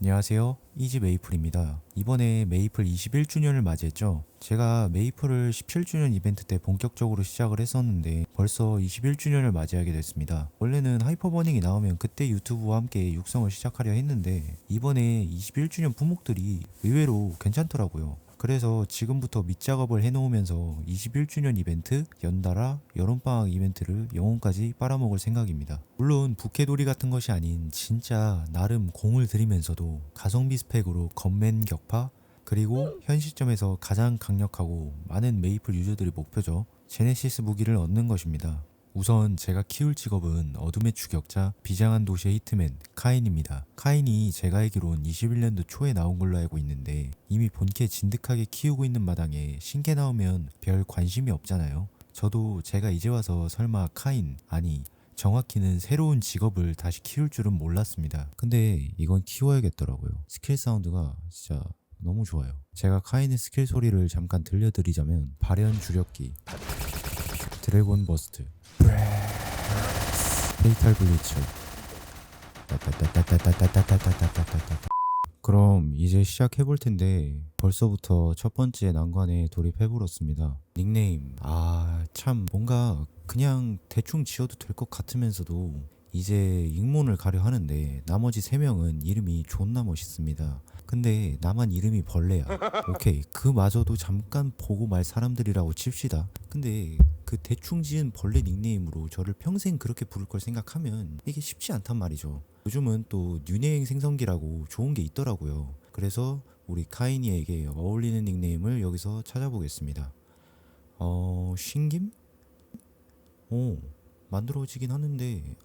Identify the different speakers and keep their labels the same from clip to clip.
Speaker 1: 안녕하세요. 이지 메이플입니다. 이번에 메이플 21주년을 맞이했죠. 제가 메이플을 17주년 이벤트 때 본격적으로 시작을 했었는데 벌써 21주년을 맞이하게 됐습니다. 원래는 하이퍼버닝이 나오면 그때 유튜브와 함께 육성을 시작하려 했는데 이번에 21주년 품목들이 의외로 괜찮더라고요. 그래서 지금부터 밑작업을 해놓으면서 21주년 이벤트, 연달아 여름방학 이벤트를 영혼까지 빨아먹을 생각입니다. 물론 부캐돌이 같은 것이 아닌 진짜 나름 공을 들이면서도 가성비 스펙으로 겉맨 격파, 그리고 현 시점에서 가장 강력하고 많은 메이플 유저들의 목표죠. 제네시스 무기를 얻는 것입니다. 우선 제가 키울 직업은 어둠의 추격자, 비장한 도시의 히트맨, 카인입니다. 카인이 제가 알기론 21년도 초에 나온 걸로 알고 있는데 이미 본캐 진득하게 키우고 있는 마당에 신캐 나오면 별 관심이 없잖아요. 저도 제가 이제 와서 설마 카인, 아니 정확히는 새로운 직업을 다시 키울 줄은 몰랐습니다. 근데 이건 키워야겠더라고요. 스킬 사운드가 진짜 너무 좋아요. 제가 카인의 스킬 소리를 잠깐 들려드리자면 발현 주력기, 드래곤 버스트, 페이탈 블리츠. 그럼 이제 시작해볼 텐데 벌써부터 첫 번째 난관에 돌입해버렸습니다. 닉네임. 참 뭔가 그냥 대충 지어도 될 것 같으면서도 이제 익몬을 가려 하는데 나머지 3명은 이름이 존나 멋있습니다. 근데 나만 이름이 벌레야. 오케이, 그마저도 잠깐 보고 말 사람들이라고 칩시다. 근데 그 대충 지은 벌레 닉네임으로 저를 평생 그렇게 부를 걸 생각하면 이게 쉽지 않단 말이죠. 요즘은 또 뉴네임 생성기라고 좋은 게 있더라고요. 그래서 우리 카이니에게 어울리는 닉네임을 여기서 찾아보겠습니다. 신김? 만들어지긴 하는데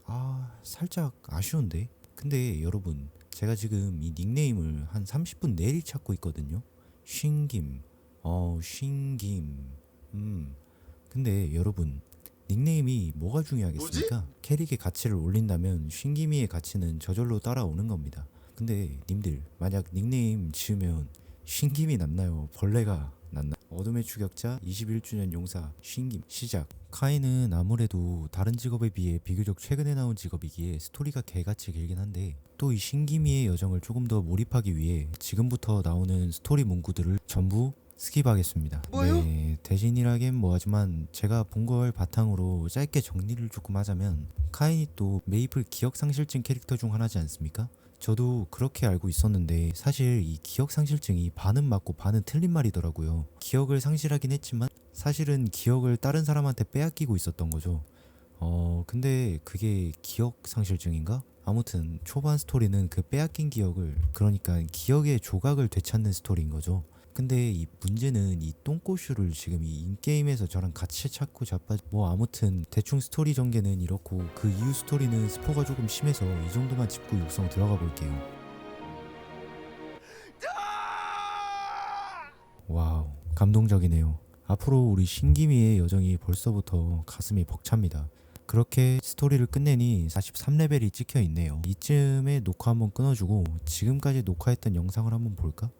Speaker 1: 살짝 아쉬운데? 근데 여러분, 제가 지금 이 닉네임을 한 30분 내리 찾고 있거든요. 신김. 신김. 근데 여러분, 닉네임이 뭐가 중요하겠습니까? 캐릭의 가치를 올린다면 신기미의 가치는 저절로 따라오는 겁니다. 근데 님들, 만약 닉네임 지으면 신김이 낫나요? 벌레가 낫나요? 어둠의 추격자 21주년 용사 신김 시작. 카이는 아무래도 다른 직업에 비해 비교적 최근에 나온 직업이기에 스토리가 개같이 길긴 한데 또 이 신기미의 여정을 조금 더 몰입하기 위해 지금부터 나오는 스토리 문구들을 전부 스킵하겠습니다.
Speaker 2: 뭐요?
Speaker 1: 네, 대신이라긴 뭐하지만 제가 본 걸 바탕으로 짧게 정리를 조금 하자면 카인이 또 메이플 기억상실증 캐릭터 중 하나지 않습니까? 저도 그렇게 알고 있었는데 사실 이 기억상실증이 반은 맞고 반은 틀린 말이더라고요. 기억을 상실하긴 했지만 사실은 기억을 다른 사람한테 빼앗기고 있었던 거죠. 근데 그게 기억상실증인가? 아무튼 초반 스토리는 그 빼앗긴 기억을, 그러니까 기억의 조각을 되찾는 스토리인 거죠. 근데 이 문제는 이 똥꼬슈를 지금 이 인게임에서 저랑 같이 찾고 아무튼 대충 스토리 전개는 이렇고 그 이후 스토리는 스포가 조금 심해서 이 정도만 짚고 육성 들어가 볼게요. 와우, 감동적이네요. 앞으로 우리 신기미의 여정이 벌써부터 가슴이 벅찹니다. 그렇게 스토리를 끝내니 43레벨이 찍혀 있네요. 이쯤에 녹화 한번 끊어주고 지금까지 녹화했던 영상을 한번 볼까?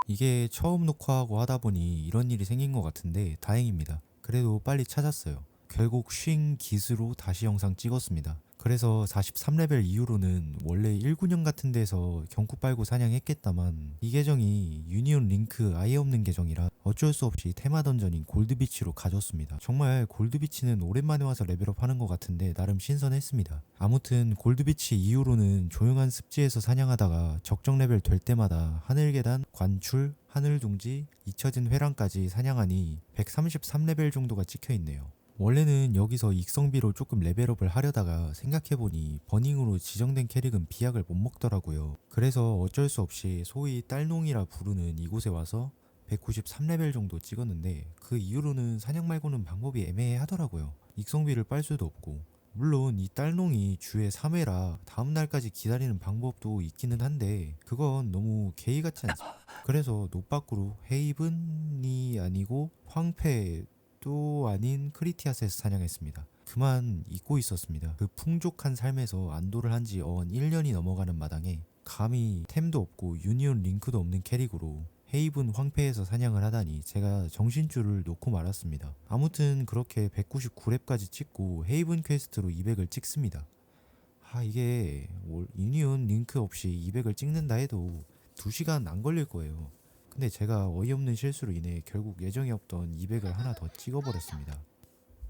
Speaker 1: 이게 처음 녹화하고 하다 보니 이런 일이 생긴 것 같은데 다행입니다. 그래도 빨리 찾았어요. 결국 쉰 기수로 다시 영상 찍었습니다. 그래서 43레벨 이후로는 원래 1구년 같은 데서 경쿠 빨고 사냥했겠다만 이 계정이 유니온 링크 아예 없는 계정이라 어쩔 수 없이 테마 던전인 골드비치로 가졌습니다. 정말 골드비치는 오랜만에 와서 레벨업 하는 것 같은데 나름 신선했습니다. 아무튼 골드비치 이후로는 조용한 습지에서 사냥하다가 적정 레벨 될 때마다 하늘계단, 관출, 하늘둥지, 잊혀진 회랑까지 사냥하니 133레벨 정도가 찍혀있네요. 원래는 여기서 익성비로 조금 레벨업을 하려다가 생각해보니 버닝으로 지정된 캐릭은 비약을 못 먹더라고요. 그래서 어쩔 수 없이 소위 딸농이라 부르는 이곳에 와서 193레벨 정도 찍었는데 그 이후로는 사냥 말고는 방법이 애매해 하더라고요. 익성비를 빨 수도 없고, 물론 이 딸농이 주에 3회라 다음날까지 기다리는 방법도 있기는 한데 그건 너무 게이 같지 않습니까? 그래서 노빠꾸로 헤이븐이 아니고 황폐 또 아닌 크리티아스에서 사냥했습니다. 그만 잊고 있었습니다. 그 풍족한 삶에서 안도를 한 지 1년이 넘어가는 마당에 감히 템도 없고 유니온 링크도 없는 캐릭으로 헤이븐 황폐에서 사냥을 하다니 제가 정신줄을 놓고 말았습니다. 아무튼 그렇게 199렙까지 찍고 헤이븐 퀘스트로 200을 찍습니다. 이게 유니온 링크 없이 200을 찍는다 해도 2시간 안 걸릴 거예요. 근데 제가 어이없는 실수로 인해 결국 예정이 없던 200을 하나 더 찍어버렸습니다.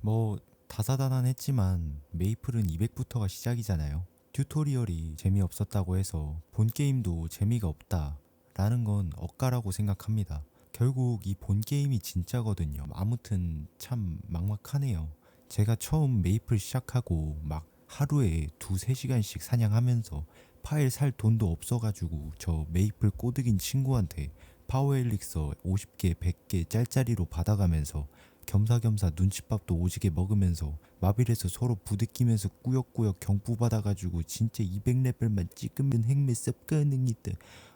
Speaker 1: 뭐 다사다난했지만 메이플은 200부터가 시작이잖아요. 튜토리얼이 재미없었다고 해서 본 게임도 재미가 없다 라는 건 억까라고 생각합니다. 결국 이 본 게임이 진짜거든요. 아무튼 참 막막하네요. 제가 처음 메이플 시작하고 막 하루에 2~3시간씩 사냥하면서 파일 살 돈도 없어가지고 저 메이플 꼬드긴 친구한테 파워 엘릭서 50개 100개 짤짜리로 받아가면서 겸사겸사 눈칫밥도 오지게 먹으면서 마빌에서 서로 부대끼면서 꾸역꾸역 경부 받아가지고 진짜 200레벨만 찍으면 행매 쌉 가능이다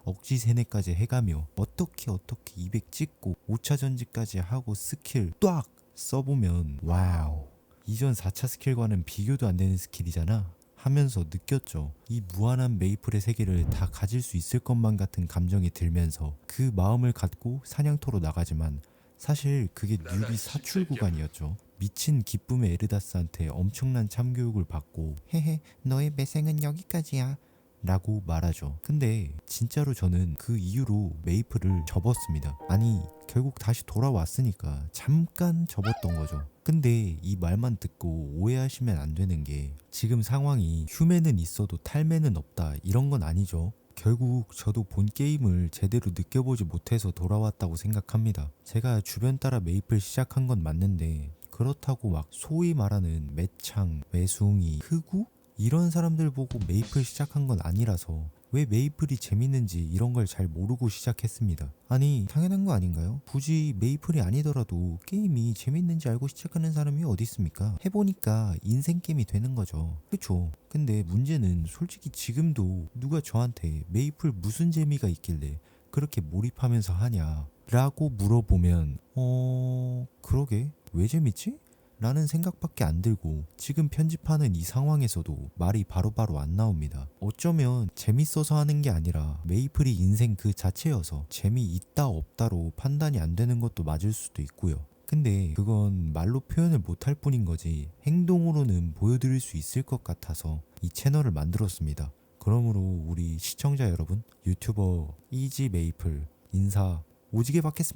Speaker 1: 억지 세뇌까지 해가며 어떻게 200 찍고 5차 전지까지 하고 스킬 딱 써보면 와우, 이전 4차 스킬과는 비교도 안 되는 스킬이잖아 하면서 느꼈죠. 이 무한한 메이플의 세계를 다 가질 수 있을 것만 같은 감정이 들면서 그 마음을 갖고 사냥터로 나가지만 사실 그게 뉴비 사출 구간이었죠. 미친 기쁨의 에르다스한테 엄청난 참교육을 받고 헤헤 너의 매생은 여기까지야 라고 말하죠. 근데 진짜로 저는 그 이후로 메이플을 접었습니다. 아니 결국 다시 돌아왔으니까 잠깐 접었던 거죠. 근데 이 말만 듣고 오해하시면 안 되는 게 지금 상황이 휴매는 있어도 탈매는 없다 이런 건 아니죠. 결국 저도 본 게임을 제대로 느껴보지 못해서 돌아왔다고 생각합니다. 제가 주변 따라 메이플 시작한 건 맞는데 그렇다고 막 소위 말하는 매창, 매숭이, 흑우? 이런 사람들 보고 메이플 시작한 건 아니라서 왜 메이플이 재밌는지 이런 걸 잘 모르고 시작했습니다. 아니 당연한 거 아닌가요? 굳이 메이플이 아니더라도 게임이 재밌는지 알고 시작하는 사람이 어디 있습니까? 해보니까 인생 게임이 되는 거죠. 그쵸? 근데 문제는 솔직히 지금도 누가 저한테 메이플 무슨 재미가 있길래 그렇게 몰입하면서 하냐 라고 물어보면 그러게 왜 재밌지? 라는 생각밖에 안 들고 지금 편집하는 이 상황에서도 말이 바로바로 안 나옵니다. 어쩌면 재밌어서 하는 게 아니라 메이플이 인생 그 자체여서 재미있다 없다로 판단이 안 되는 것도 맞을 수도 있고요. 근데 그건 말로 표현을 못할 뿐인 거지 행동으로는 보여드릴 수 있을 것 같아서 이 채널을 만들었습니다. 그러므로 우리 시청자 여러분, 유튜버 이지 메이플 인사 오지게 받겠습니다.